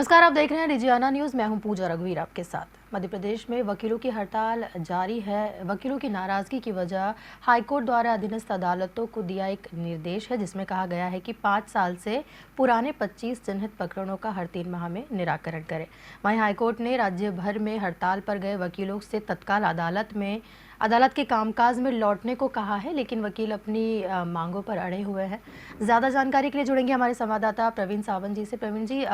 नमस्कार, आप देख रहे हैं रिजियाना न्यूज़। मैं हूं पूजा रघुवीर आपके साथ। मध्य प्रदेश में वकीलों की हड़ताल जारी है। वकीलों की नाराजगी की वजह हाईकोर्ट द्वारा अधीनस्थ अदालतों को दिया एक निर्देश है, जिसमें कहा गया है कि 5 साल से पुराने 25 चिन्हित प्रकरणों का हर 3 माह में निराकरण करें। वहीं हाईकोर्ट ने राज्य भर में हड़ताल पर गए वकीलों से तत्काल अदालत के कामकाज में लौटने को कहा है, लेकिन वकील अपनी मांगों पर अड़े हुए हैं। ज़्यादा जानकारी के लिए जुड़ेंगे हमारे संवाददाता प्रवीण सावंत जी से। प्रवीण जी,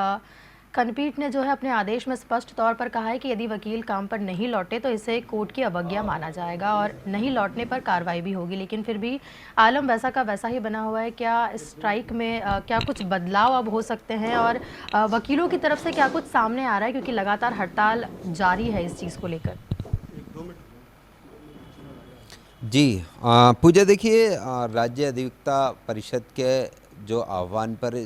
खंडपीठ ने जो है अपने आदेश में स्पष्ट तौर पर कहा है कि यदि वकील काम पर नहीं लौटे तो इसे कोर्ट की अवज्ञा माना जाएगा और नहीं लौटने पर कार्रवाई भी होगी, लेकिन फिर भी आलम वैसा का वैसा ही बना हुआ है। क्या स्ट्राइक में क्या कुछ बदलाव अब हो सकते हैं और वकीलों की तरफ से क्या कुछ सामने आ रहा है, क्योंकि लगातार हड़ताल जारी है इस चीज़ को लेकर? जी पूजा, देखिए, राज्य अधिवक्ता परिषद के जो आह्वान पर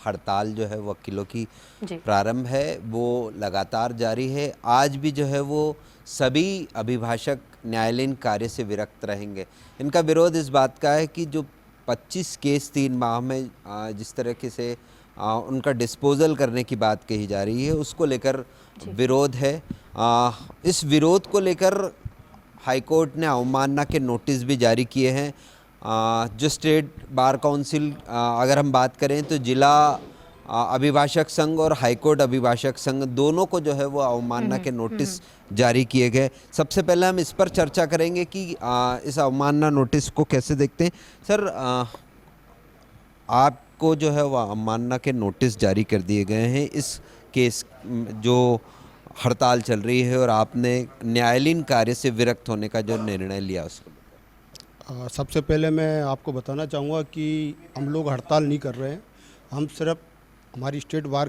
हड़ताल जो है वकीलों की जी। प्रारंभ है वो लगातार जारी है। आज भी जो है वो सभी अभिभाषक न्यायालयीन कार्य से विरक्त रहेंगे। इनका विरोध इस बात का है कि जो 25 केस 3 माह में जिस तरीके से उनका डिस्पोजल करने की बात कही जा रही है, उसको लेकर विरोध है। इस विरोध को लेकर हाईकोर्ट ने अवमानना के नोटिस भी जारी किए हैं। जो स्टेट बार काउंसिल, अगर हम बात करें तो जिला अभिभाषक संघ और हाईकोर्ट अभिभाषक संघ दोनों को जो है वो अवमानना के नोटिस जारी किए गए। सबसे पहले हम इस पर चर्चा करेंगे कि इस अवमानना नोटिस को कैसे देखते हैं। सर, आपको जो है वो अवमानना के नोटिस जारी कर दिए गए हैं इस केस जो हड़ताल चल रही है और आपने न्यायालयीन कार्य से विरक्त होने का जो निर्णय लिया उसको। सबसे पहले मैं आपको बताना चाहूँगा कि हम लोग हड़ताल नहीं कर रहे हैं। हम सिर्फ हमारी स्टेट बार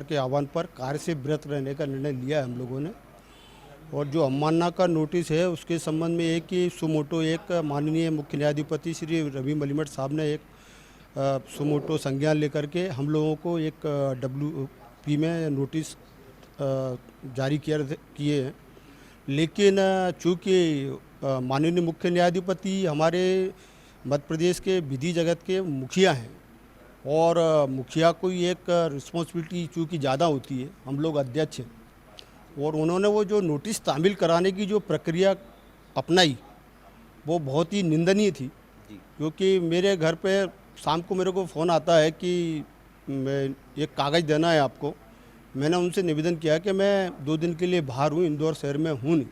के आह्वान पर कार्य से विरत रहने का निर्णय लिया है हम लोगों ने। और जो अवमानना का नोटिस है उसके संबंध में एक ही सुमोटो एक माननीय मुख्य न्यायाधिपति श्री रवि मलिमठ साहब ने एक सुमोटो संज्ञान लेकर के हम लोगों को एक WP में नोटिस जारी किए हैं। लेकिन चूँकि माननीय मुख्य न्यायाधिपति हमारे मध्य प्रदेश के विधि जगत के मुखिया हैं और मुखिया को एक रिस्पॉन्सिबिलिटी चूँकि ज़्यादा होती है, हम लोग अध्यक्ष हैं, और उन्होंने वो जो नोटिस तामील कराने की जो प्रक्रिया अपनाई वो बहुत ही निंदनीय थी। क्योंकि मेरे घर पे शाम को मेरे को फ़ोन आता है कि मैं एक कागज़ देना है आपको। मैंने उनसे निवेदन किया कि मैं 2 दिन के लिए बाहर हूँ, इंदौर शहर में हूँ नहीं।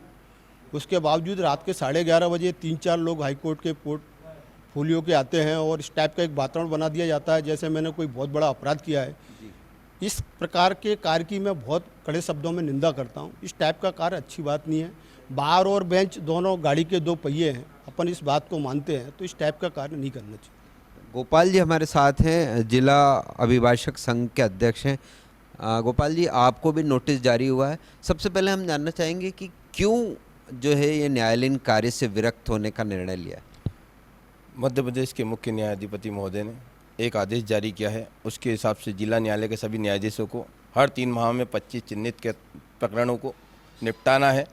उसके बावजूद रात के 11:30 बजे 3-4 लोग हाईकोर्ट के पोर्टफोलियो के आते हैं और इस टाइप का एक वातावरण बना दिया जाता है जैसे मैंने कोई बहुत बड़ा अपराध किया है। इस प्रकार के कार्य की मैं बहुत कड़े शब्दों में निंदा करता हूँ। इस टाइप का कार्य अच्छी बात नहीं है। बार और बेंच दोनों गाड़ी के 2 पहिए हैं, अपन इस बात को मानते हैं, तो इस टाइप का कार्य नहीं करना चाहिए। गोपाल जी हमारे साथ हैं, जिला अभिभाषक संघ के अध्यक्ष हैं। गोपाल जी, आपको भी नोटिस जारी हुआ है। सबसे पहले हम जानना चाहेंगे कि क्यों जो है ये न्यायालयीन कार्य से विरक्त होने का निर्णय लिया? मध्य प्रदेश के मुख्य न्यायाधिपति महोदय ने एक आदेश जारी किया है। उसके हिसाब से जिला न्यायालय के सभी न्यायाधीशों को हर 3 माह में 25 चिन्हित के प्रकरणों को निपटाना है।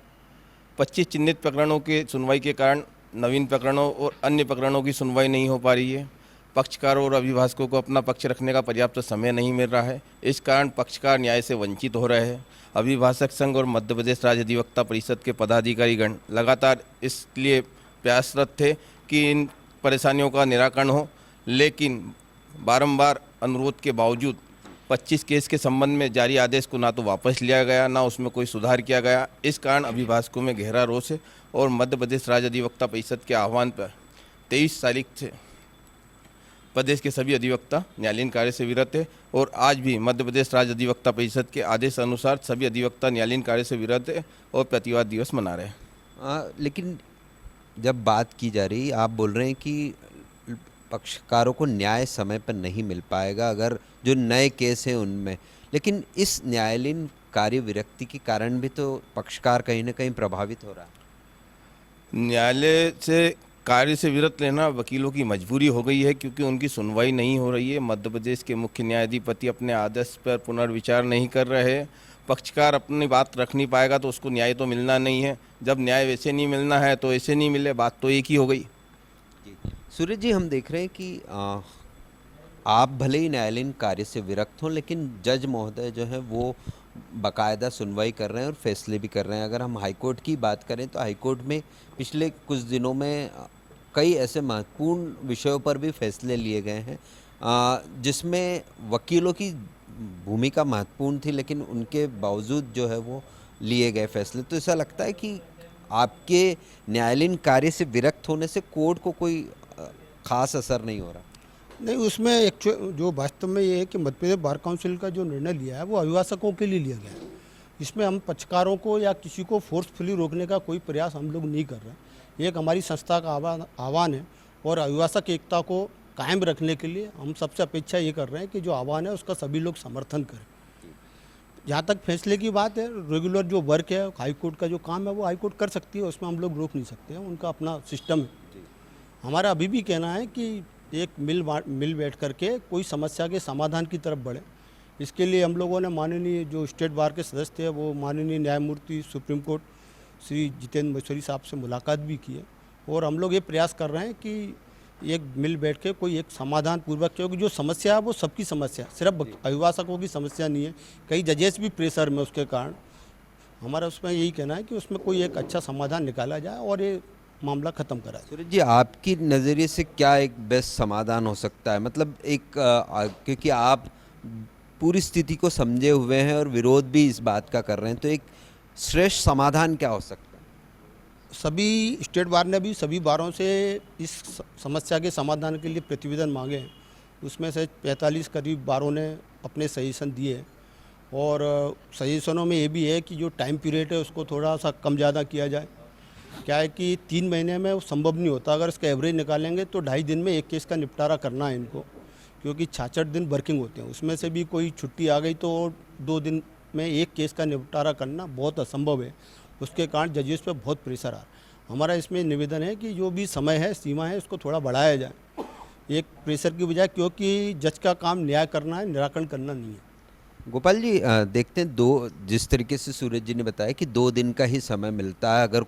25 चिन्हित प्रकरणों के सुनवाई के कारण नवीन प्रकरणों और अन्य प्रकरणों की सुनवाई नहीं हो पा रही है। पक्षकारों और अभिभाषकों को अपना पक्ष रखने का पर्याप्त समय नहीं मिल रहा है। इस कारण पक्षकार न्याय से वंचित हो रहे हैं। अभिभाषक संघ और मध्य प्रदेश राज्य अधिवक्ता परिषद के पदाधिकारीगण लगातार इसलिए प्रयासरत थे कि इन परेशानियों का निराकरण हो, लेकिन बारंबार अनुरोध के बावजूद 25 केस के संबंध में जारी आदेश को ना तो वापस लिया गया, ना उसमें कोई सुधार किया गया। इस कारण अभिभाषकों में गहरा रोष है और मध्य प्रदेश राज्य अधिवक्ता परिषद के आह्वान पर 23 तारीख से प्रदेश के सभी अधिवक्ता न्यायालयीन कार्य से विरत है और आज भी मध्य प्रदेश राज्य अधिवक्ता परिषद के आदेश अनुसार सभी अधिवक्ता न्यायालयीन कार्य से विरत है और प्रतिवाद दिवस मना रहे हैं। लेकिन जब बात की जा रही, आप बोल रहे हैं कि पक्षकारों को न्याय समय पर नहीं मिल पाएगा अगर जो नए केस हैं उनमें, लेकिन इस न्यायालयीन कार्य विरक्ति के कारण भी तो पक्षकार कहीं ना कहीं प्रभावित हो रहा है। न्यायालय से कार्य से विरत लेना वकीलों की मजबूरी हो गई है, क्योंकि उनकी सुनवाई नहीं हो रही है। मध्य प्रदेश के मुख्य न्यायाधिपति अपने आदेश पर पुनर्विचार नहीं कर रहे हैं। पक्षकार अपनी बात रख नहीं पाएगा तो उसको न्याय तो मिलना नहीं है। जब न्याय वैसे नहीं मिलना है तो ऐसे नहीं मिले, बात तो एक ही हो गई। सूर्य जी, हम देख रहे हैं कि आप भले ही न्यायालयीन कार्य से विरक्त हों, लेकिन जज महोदय जो है वो बाकायदा सुनवाई कर रहे हैं और फैसले भी कर रहे हैं। अगर हम हाई कोर्ट की बात करें तो हाई कोर्ट में पिछले कुछ दिनों में कई ऐसे महत्वपूर्ण विषयों पर भी फैसले लिए गए हैं जिसमें वकीलों की भूमिका महत्वपूर्ण थी, लेकिन उनके बावजूद जो है वो लिए गए फैसले। तो ऐसा लगता है कि आपके न्यायालयीन कार्य से विरक्त होने से कोर्ट को कोई खास असर नहीं हो रहा। नहीं, उसमें एक्चुअल जो वास्तव में ये है कि मध्य प्रदेश बार काउंसिल का जो निर्णय लिया है वो अभिभाषकों के लिए लिया गया है। इसमें हम पक्षकारों को या किसी को फोर्सफुली रोकने का कोई प्रयास हम लोग नहीं कर रहे हैं। एक हमारी संस्था का आह्वान है और अभिभाषक एकता को कायम रखने के लिए हम सबसे अपेक्षा ये कर रहे हैं कि जो आह्वान है उसका सभी लोग समर्थन करें। जहाँ तक फैसले की बात है, रेगुलर जो वर्क है हाई कोर्ट का जो काम है वो हाई कोर्ट कर सकती है, उसमें हम लोग रोक नहीं सकते हैं, उनका अपना सिस्टम है। हमारा अभी भी कहना है कि एक मिल बैठ करके कोई समस्या के समाधान की तरफ बढ़े। इसके लिए हम लोगों ने माननीय जो स्टेट बार के सदस्य थे वो माननीय न्यायमूर्ति सुप्रीम कोर्ट श्री जितेंद्र महेश्वरी साहब से मुलाकात भी की है और हम लोग ये प्रयास कर रहे हैं कि एक मिल बैठ के कोई एक समाधान पूर्वक, क्योंकि जो समस्या है वो सबकी समस्या, सिर्फ अभिभाषकों की समस्या नहीं है। कई जजेस भी प्रेशर में, उसके कारण हमारा उसमें यही कहना है कि उसमें कोई एक अच्छा समाधान निकाला जाए और ये मामला ख़त्म करा जाए। सूरज जी, आपकी नज़रिए से क्या एक बेस्ट समाधान हो सकता है? मतलब एक क्योंकि आप पूरी स्थिति को समझे हुए हैं और विरोध भी इस बात का कर रहे हैं, तो एक श्रेष्ठ समाधान क्या हो सकता है? सभी स्टेट बार ने भी सभी बारों से इस समस्या के समाधान के लिए प्रतिवेदन मांगे हैं। उसमें से 45 करीब बारों ने अपने सजेशन दिए और सजेशनों में ये भी है कि जो टाइम पीरियड है उसको थोड़ा सा कम ज़्यादा किया जाए। क्या है कि 3 महीने में वो संभव नहीं होता, अगर इसका एवरेज निकालेंगे तो 2.5 दिन में एक केस का निपटारा करना है इनको, क्योंकि 66 दिन वर्किंग होते हैं, उसमें से भी कोई छुट्टी आ गई तो 2 दिन में एक केस का निपटारा करना बहुत असंभव है। उसके कारण जजेस पे बहुत प्रेशर आ रहा है। हमारा इसमें निवेदन है कि जो भी समय है, सीमा है, उसको थोड़ा बढ़ाया जाए एक प्रेशर की बजाय, क्योंकि जज का काम न्याय करना है, निराकरण करना नहीं है। गोपाल जी, देखते हैं जिस तरीके से सूरज जी ने बताया कि 2 दिन का ही समय मिलता है, अगर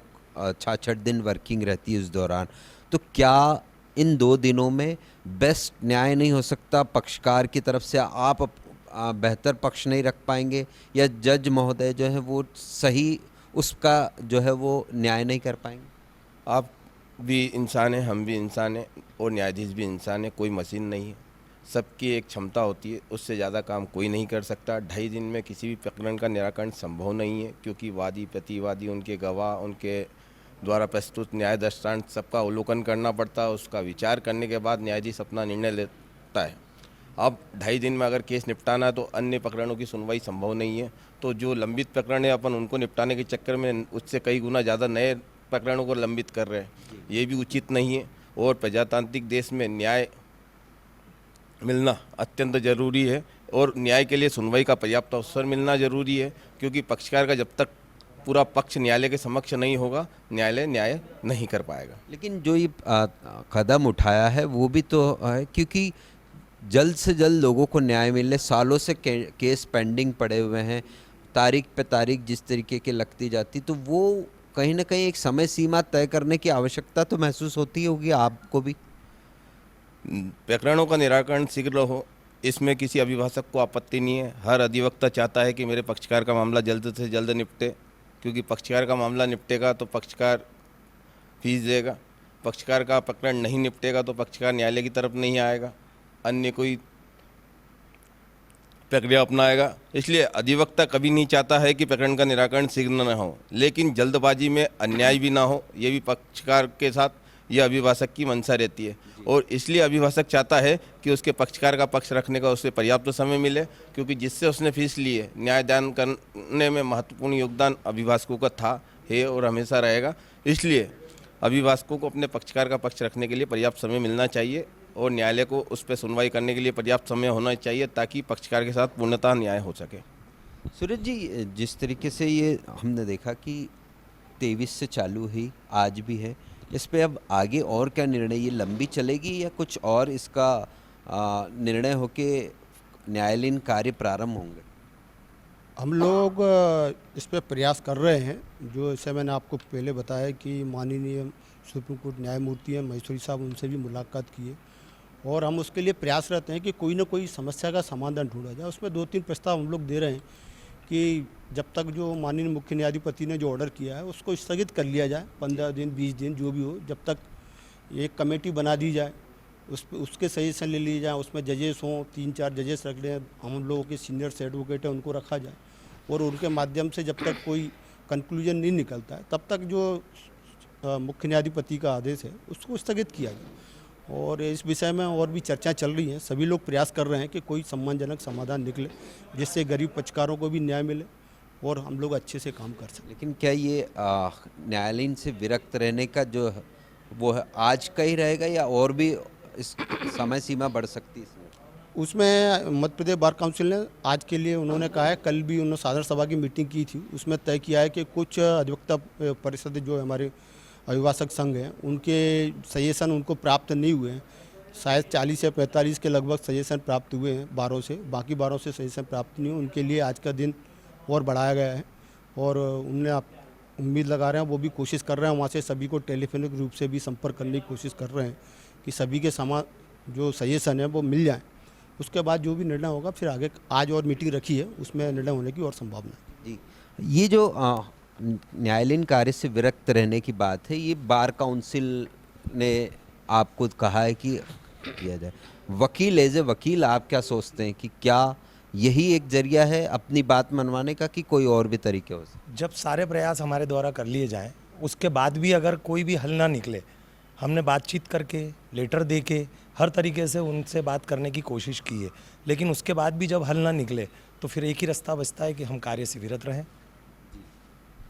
66 दिन वर्किंग रहती है उस दौरान, तो क्या इन 2 दिनों में बेस्ट न्याय नहीं हो सकता? पक्षकार की तरफ से आप बेहतर पक्ष नहीं रख पाएंगे या जज महोदय जो है वो सही उसका जो है वो न्याय नहीं कर पाएंगे? आप भी इंसान हैं, हम भी इंसान हैं और न्यायाधीश भी इंसान है, कोई मशीन नहीं है। सबकी एक क्षमता होती है, उससे ज़्यादा काम कोई नहीं कर सकता। 2.5 दिन में किसी भी प्रकरण का निराकरण संभव नहीं है, क्योंकि वादी प्रतिवादी, उनके गवाह, उनके द्वारा प्रस्तुत न्याय दृष्टांत सबका अवलोकन करना पड़ता है। उसका विचार करने के बाद न्यायाधीश अपना निर्णय लेता है। अब 2.5 दिन में अगर केस निपटाना है तो अन्य प्रकरणों की सुनवाई संभव नहीं है। तो जो लंबित प्रकरण है अपन उनको निपटाने के चक्कर में उससे कई गुना ज़्यादा नए प्रकरणों को लंबित कर रहे हैं, ये भी उचित नहीं है। और प्रजातांत्रिक देश में न्याय मिलना अत्यंत ज़रूरी है और न्याय के लिए सुनवाई का पर्याप्त अवसर मिलना ज़रूरी है, क्योंकि पक्षकार का जब तक पूरा पक्ष न्यायालय के समक्ष नहीं होगा, न्यायालय न्याय नहीं कर पाएगा। लेकिन जो ये कदम उठाया है वो भी तो है, क्योंकि जल्द से जल्द लोगों को न्याय मिले। सालों से केस पेंडिंग पड़े हुए हैं, तारीख पे तारीख जिस तरीके की लगती जाती, तो वो कहीं ना कहीं एक समय सीमा तय करने की आवश्यकता तो महसूस होती होगी आपको भी। प्रकरणों का निराकरण शीघ्र हो, इसमें किसी अभिभाषक को आपत्ति नहीं है। हर अधिवक्ता चाहता है कि मेरे पक्षकार का मामला जल्द से जल्द निपटे, क्योंकि पक्षकार का मामला निपटेगा तो पक्षकार फीस देगा, पक्षकार का प्रकरण नहीं निपटेगा तो पक्षकार न्यायालय की तरफ नहीं आएगा, अन्य कोई प्रक्रिया अपनाएगा। इसलिए अधिवक्ता कभी नहीं चाहता है कि प्रकरण का निराकरण शीघ्र न हो, लेकिन जल्दबाजी में अन्याय भी ना हो, ये भी पक्षकार के साथ यह अभिभाषक की मंशा रहती है। और इसलिए अभिभाषक चाहता है कि उसके पक्षकार का पक्ष रखने का उसे पर्याप्त समय मिले, क्योंकि जिससे उसने फीस ली है, न्यायदान करने में महत्वपूर्ण योगदान अभिभाषकों का था, है और हमेशा रहेगा। इसलिए अभिभाषकों को अपने पक्षकार का पक्ष रखने के लिए पर्याप्त समय मिलना चाहिए और न्यायालय को उस पर सुनवाई करने के लिए पर्याप्त समय होना चाहिए, ताकि पक्षकार के साथ पूर्णतः न्याय हो सके। सूरज जी, जिस तरीके से ये हमने देखा कि 23 से चालू हुई, आज भी है, इस पे अब आगे और क्या निर्णय, ये लंबी चलेगी या कुछ और इसका निर्णय होके न्यायालयीन कार्य प्रारंभ होंगे? हम लोग इस पे प्रयास कर रहे हैं। जो जैसे मैंने आपको पहले बताया कि माननीय सुप्रीम कोर्ट न्यायमूर्ति हैं महेश्वरी साहब, उनसे भी मुलाकात की है और हम उसके लिए प्रयासरत हैं कि कोई ना कोई समस्या का समाधान ढूंढा जाए। उसमें 2-3 प्रस्ताव हम लोग दे रहे हैं कि जब तक जो माननीय मुख्य न्यायाधिपति ने जो ऑर्डर किया है उसको स्थगित कर लिया जाए, 15 दिन 20 दिन जो भी हो, जब तक एक कमेटी बना दी जाए, उसके सजेशन ले लिए जाए, उसमें जजेस हों, 3-4 जजेस रख लें, हम लोगों के सीनियर्स एडवोकेट हैं उनको रखा जाए और उनके माध्यम से जब तक कोई कंक्लूजन नहीं निकलता है तब तक जो मुख्य न्यायाधिपति का आदेश है उसको स्थगित किया जाए। और इस विषय में और भी चर्चा चल रही है, सभी लोग प्रयास कर रहे हैं कि कोई सम्मानजनक समाधान निकले जिससे गरीब पक्षकारों को भी न्याय मिले और हम लोग अच्छे से काम कर सकें। लेकिन क्या ये न्यायालयीन से विरक्त रहने का जो है वो है आज का ही रहेगा या और भी इस समय सीमा बढ़ सकती है इसमें? उसमें मध्य प्रदेश बार काउंसिल ने आज के लिए उन्होंने कहा है, कल भी उन्होंने साधारण सभा की मीटिंग की थी, उसमें तय किया है कि कुछ अधिवक्ता परिषद जो हमारे अभिभाषक संघ हैं उनके सजेशन उनको प्राप्त नहीं हुए हैं। शायद 40 या 45 के लगभग सजेशन प्राप्त हुए हैं बारों से, बाकी बारों से सजेशन प्राप्त नहीं हुए। उनके लिए आज का दिन और बढ़ाया गया है और उनने आप उम्मीद लगा रहे हैं, वो भी कोशिश कर रहे हैं, वहाँ से सभी को टेलीफोनिक रूप से भी संपर्क करने की कोशिश कर रहे हैं कि सभी के जो सजेशन है वो मिल जाए। उसके बाद जो भी निर्णय होगा फिर आगे, आज और मीटिंग रखी है उसमें निर्णय होने की और संभावना है। जी, ये जो न्यायालयीन कार्य से विरक्त रहने की बात है, ये बार काउंसिल ने आपको कहा है कि किया जाए। वकील एज ए वकील आप क्या सोचते हैं कि क्या यही एक जरिया है अपनी बात मनवाने का कि कोई और भी तरीके हो सकते? जब सारे प्रयास हमारे द्वारा कर लिए जाएं, उसके बाद भी अगर कोई भी हल ना निकले, हमने बातचीत करके, लेटर दे के, हर तरीके से उनसे बात करने की कोशिश की है, लेकिन उसके बाद भी जब हल ना निकले तो फिर एक ही रास्ता बचता है कि हम कार्य से विरत रहें।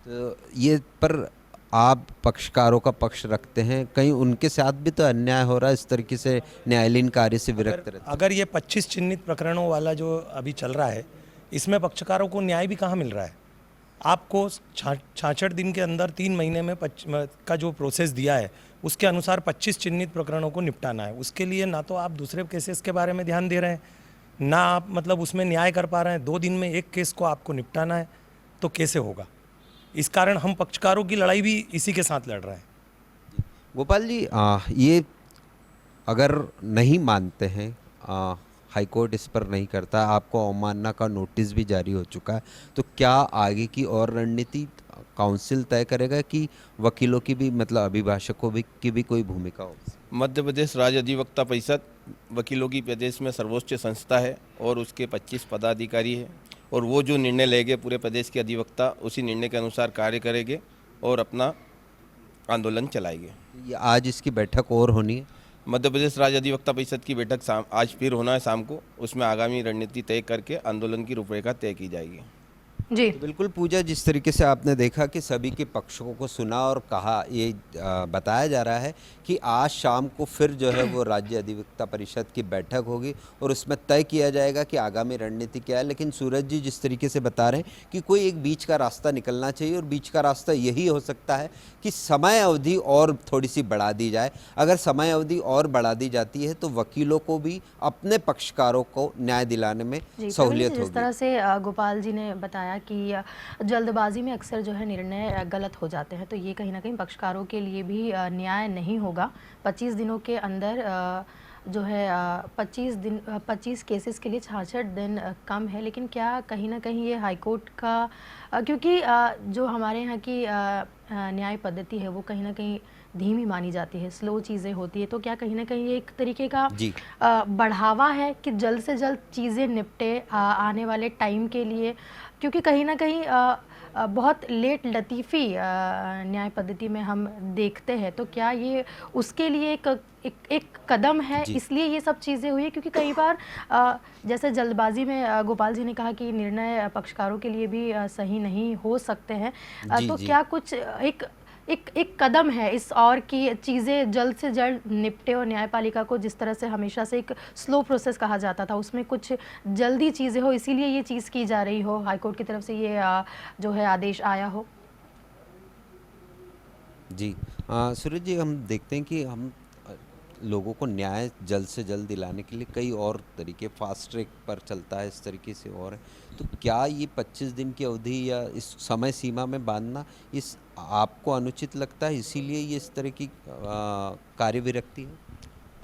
तो ये पर आप पक्षकारों का पक्ष रखते हैं, कहीं उनके साथ भी तो अन्याय हो रहा है इस तरीके से न्यायालयीन कार्य से विरक्त रहते? अगर ये 25 चिन्हित प्रकरणों वाला जो अभी चल रहा है, इसमें पक्षकारों को न्याय भी कहाँ मिल रहा है? आपको 66 दिन के अंदर 3 महीने में का जो प्रोसेस दिया है उसके अनुसार 25 चिन्हित प्रकरणों को निपटाना है। उसके लिए ना तो आप दूसरे केसेस के बारे में ध्यान दे रहे हैं, ना आप मतलब उसमें न्याय कर पा रहे हैं। 2 दिन में एक केस को आपको निपटाना है तो कैसे होगा? इस कारण हम पक्षकारों की लड़ाई भी इसी के साथ लड़ रहे हैं। गोपाल जी, ये अगर नहीं मानते हैं, हाईकोर्ट इस पर नहीं करता, आपको अवमानना का नोटिस भी जारी हो चुका है, तो क्या आगे की और रणनीति काउंसिल तय करेगा कि वकीलों की भी मतलब अभिभाषकों की भी कोई भूमिका हो? मध्य प्रदेश राज्य अधिवक्ता परिषद वकीलों की प्रदेश में सर्वोच्च संस्था है और उसके 25 पदाधिकारी हैं और वो जो निर्णय लेंगे पूरे प्रदेश के अधिवक्ता उसी निर्णय के अनुसार कार्य करेंगे और अपना आंदोलन चलाएंगे। ये आज इसकी बैठक और होनी है? मध्य प्रदेश राज्य अधिवक्ता परिषद की बैठक आज फिर होना है शाम को, उसमें आगामी रणनीति तय करके आंदोलन की रूपरेखा तय की जाएगी। जी तो बिल्कुल पूजा, जिस तरीके से आपने देखा कि सभी के पक्षों को सुना और कहा, ये बताया जा रहा है कि आज शाम को फिर जो है वो राज्य अधिवक्ता परिषद की बैठक होगी और उसमें तय किया जाएगा कि आगामी रणनीति क्या है। लेकिन सूरज जी जिस तरीके से बता रहे हैं कि कोई एक बीच का रास्ता निकलना चाहिए और बीच का रास्ता यही हो सकता है कि समय अवधि और थोड़ी सी बढ़ा दी जाए। अगर समय अवधि और बढ़ा दी जाती है तो वकीलों को भी अपने पक्षकारों को न्याय दिलाने में सहूलियत होगी। जिस तरह से गोपाल जी ने बताया कि जल्दबाजी में अक्सर जो है निर्णय गलत हो जाते हैं, तो ये कहीं ना कहीं पक्षकारों के लिए भी न्याय नहीं होगा। 25 दिनों के अंदर जो है 25 केसेस के लिए 66 दिन कम है, लेकिन क्या कहीं ना कहीं ये हाईकोर्ट का क्योंकि जो हमारे यहाँ की न्याय पद्धति है वो कहीं ना कहीं धीमी मानी जाती है, स्लो चीज़ें होती है, तो क्या कहीं ना कहीं ये एक तरीके का बढ़ावा है कि जल्द से जल्द चीज़ें निपटे आने वाले टाइम के लिए? क्योंकि कहीं ना कहीं बहुत लेट लतीफ़ी न्याय पद्धति में हम देखते हैं, तो क्या ये उसके लिए एक कदम है, इसलिए ये सब चीज़ें हुई है? क्योंकि कई बार जैसे जल्दबाजी में गोपाल जी ने कहा कि निर्णय पक्षकारों के लिए भी सही नहीं हो सकते हैं, तो क्या कुछ एक कदम है इस और की चीज़ें जल्द से जल्द निपटे और न्यायपालिका को जिस तरह से हमेशा से एक स्लो प्रोसेस कहा जाता था उसमें कुछ जल्दी चीज़ें हो, इसीलिए ये चीज़ की जा रही हो, हाईकोर्ट की तरफ से ये जो है आदेश आया हो? जी सूरज जी, हम देखते हैं कि हम लोगों को न्याय जल्द से जल्द दिलाने के लिए कई और तरीके, फास्ट ट्रैक पर चलता है इस तरीके से और है, तो क्या ये 25 दिन की अवधि या इस समय सीमा में बांधना इस आपको अनुचित लगता है, इसीलिए ये इस तरह की कार्य विरक्ति है?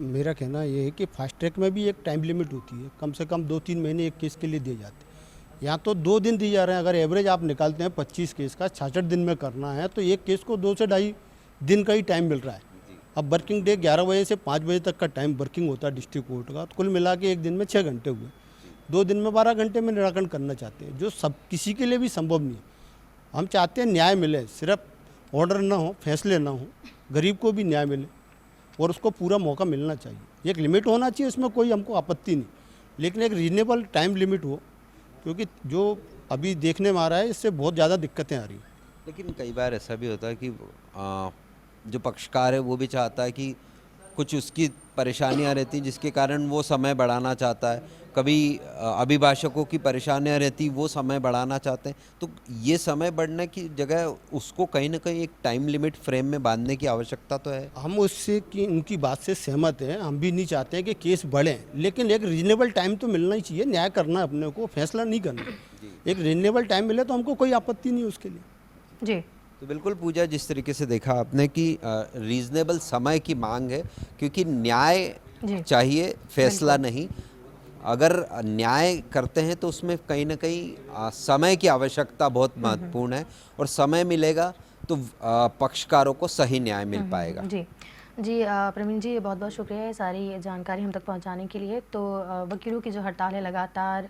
मेरा कहना ये है कि फास्ट ट्रैक में भी एक टाइम लिमिट होती है, कम से कम 2-3 महीने एक केस के लिए दिए जाते हैं। यहाँ तो 2 दिन दिए जा रहे हैं। अगर एवरेज आप निकालते हैं 25 केस का 66 दिन में करना है तो एक केस को 2 से ढाई दिन का ही टाइम मिल रहा है। अब वर्किंग डे 11 बजे से 5 बजे तक का टाइम वर्किंग होता है डिस्ट्रिक्ट कोर्ट का, तो कुल मिला के एक दिन में 6 घंटे हुए। 2 दिन में 12 घंटे में निराकरण करना चाहते हैं, जो सब किसी के लिए भी संभव नहीं है। हम चाहते हैं न्याय मिले, सिर्फ ऑर्डर ना हो, फैसले ना हो, गरीब को भी न्याय मिले और उसको पूरा मौका मिलना चाहिए। एक लिमिट होना चाहिए, इसमें कोई हमको आपत्ति नहीं, लेकिन एक रीजनेबल टाइम लिमिट हो, क्योंकि जो अभी देखने में आ रहा है इससे बहुत ज़्यादा दिक्कतें आ रही हैं। लेकिन कई बार ऐसा भी होता है कि जो पक्षकार है वो भी चाहता है कि कुछ उसकी परेशानियां रहती जिसके कारण वो समय बढ़ाना चाहता है, कभी अभिभाषकों की परेशानियां रहती वो समय बढ़ाना चाहते हैं, तो ये समय बढ़ने की जगह उसको कहीं ना कहीं एक टाइम लिमिट फ्रेम में बांधने की आवश्यकता तो है। हम उससे कि उनकी बात से सहमत हैं, हम भी नहीं चाहते हैं कि केस बढ़ें, लेकिन एक रीजनेबल टाइम तो मिलना ही चाहिए। न्याय करना है अपने को, फैसला नहीं करना। एक रीजनेबल टाइम मिले तो हमको कोई आपत्ति नहीं उसके लिए। जी। तो बिल्कुल पूजा, जिस तरीके से देखा आपने कि रीजनेबल समय की मांग है, क्योंकि न्याय जी। चाहिए, फैसला नहीं। अगर न्याय करते हैं तो उसमें कहीं ना कहीं समय की आवश्यकता बहुत महत्वपूर्ण है, और समय मिलेगा तो पक्षकारों को सही न्याय मिल पाएगा। जी जी। प्रवीण जी, बहुत बहुत शुक्रिया ये सारी जानकारी हम तक पहुंचाने के लिए। तो वकीलों की जो हड़ताल है लगातार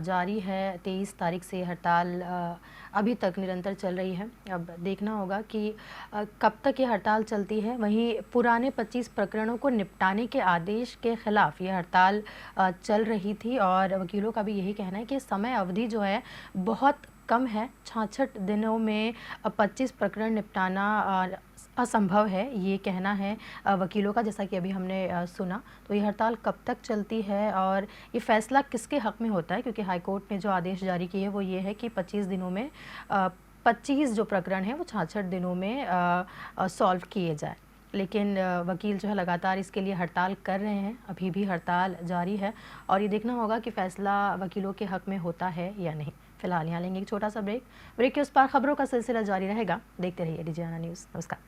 जारी है। 23 तारीख से हड़ताल अभी तक निरंतर चल रही है। अब देखना होगा कि कब तक ये हड़ताल चलती है। वहीं पुराने 25 प्रकरणों को निपटाने के आदेश के खिलाफ ये हड़ताल चल रही थी, और वकीलों का भी यही कहना है कि समय अवधि जो है बहुत कम है। 66 दिनों में 25 प्रकरण निपटाना असंभव है, ये कहना है वकीलों का, जैसा कि अभी हमने सुना। तो ये हड़ताल कब तक चलती है और ये फैसला किसके हक में होता है, क्योंकि हाईकोर्ट ने जो आदेश जारी किए है वो ये है कि 25 दिनों में 25 जो प्रकरण हैं वो 66 दिनों में सॉल्व किए जाए। लेकिन वकील जो है लगातार इसके लिए हड़ताल कर रहे हैं, अभी भी हड़ताल जारी है, और ये देखना होगा कि फ़ैसला वकीलों के हक में होता है या नहीं। फिलहाल यहाँ लेंगे एक छोटा सा ब्रेक के उस पार खबरों का सिलसिला जारी रहेगा। देखते रहिए डीजीआना न्यूज़। नमस्कार।